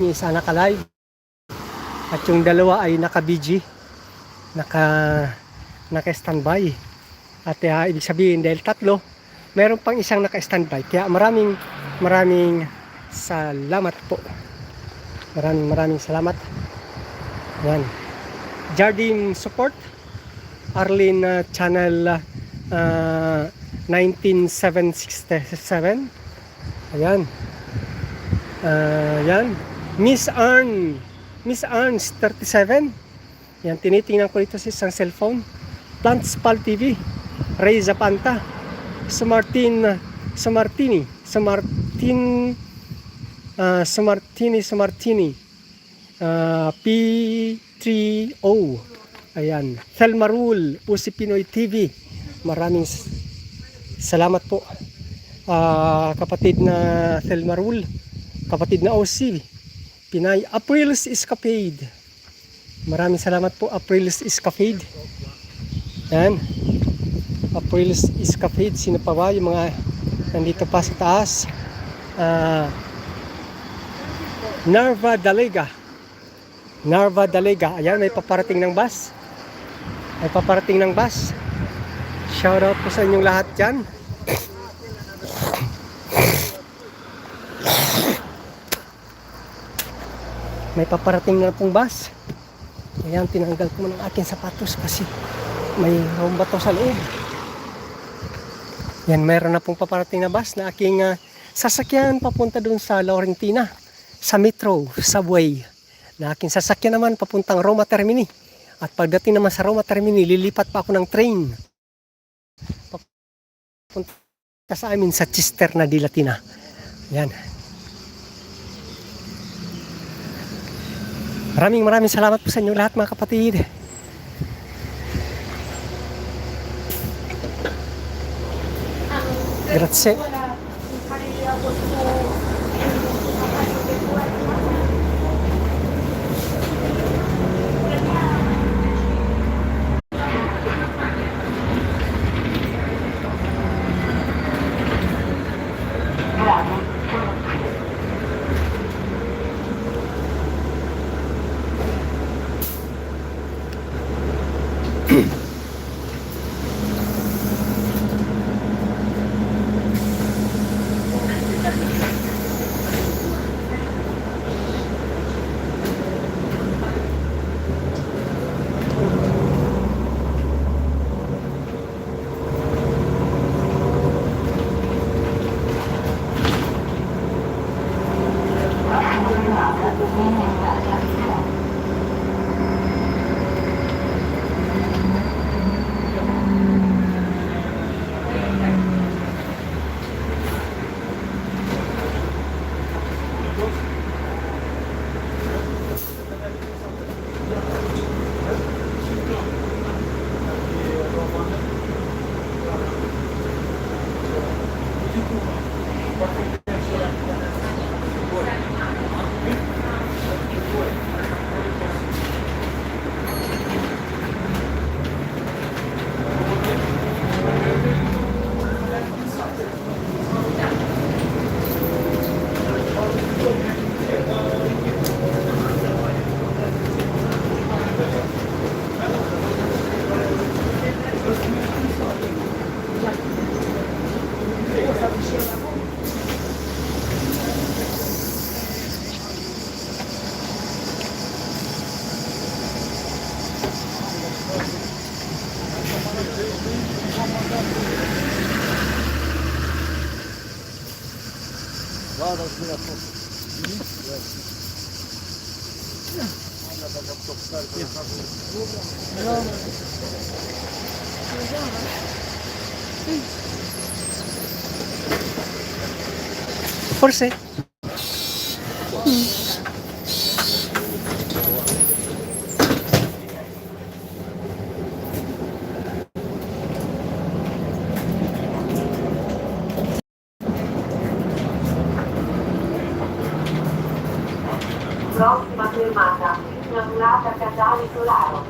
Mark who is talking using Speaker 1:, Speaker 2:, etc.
Speaker 1: Yung isa naka-live at yung dalawa ay naka-BG, naka-standby. At ibig sabihin dahil tatlo, meron pang isang naka-standby. Kaya maraming salamat po. Maraming salamat. Yan. Jardim Support, Arlene Channel 19767. Ayan. Yan. Miss Arns 37. Yan, tinitingnan ko ito sa isang cellphone. Plantspal TV, Reza Panta, Samartini, P3O. Ayan, Thelma Rule, Usi Pinoy TV. Maraming salamat po. Kapatid na Thelma Rule, kapatid na OC Pinay, April's Escapade. Maraming salamat po, April's Escapade. Yan. April's Escapade. Sino pa ba yung mga nandito pa sa taas? Narva Dalega. Ayan, may paparating ng bus. Shoutout po sa inyong lahat dyan. May paparating na pong bus. Ayan, tinanggal ko muna ang aking sapatos kasi may bato sa loob. Yan, mayroon na pong paparating na bus na aking sasakyan papunta dun sa Laurentina, sa Metro Subway. Na aking sasakyan naman papuntang Roma Termini. At pagdating naman sa Roma Termini, lilipat pa ako ng train papunta sa amin sa Cisterna di Latina. Yan. Maraming salamat po sa inyo lahat mga kapatid. Grazie. Forse.
Speaker 2: Prossima fermata, Immacolata Casale Solaro.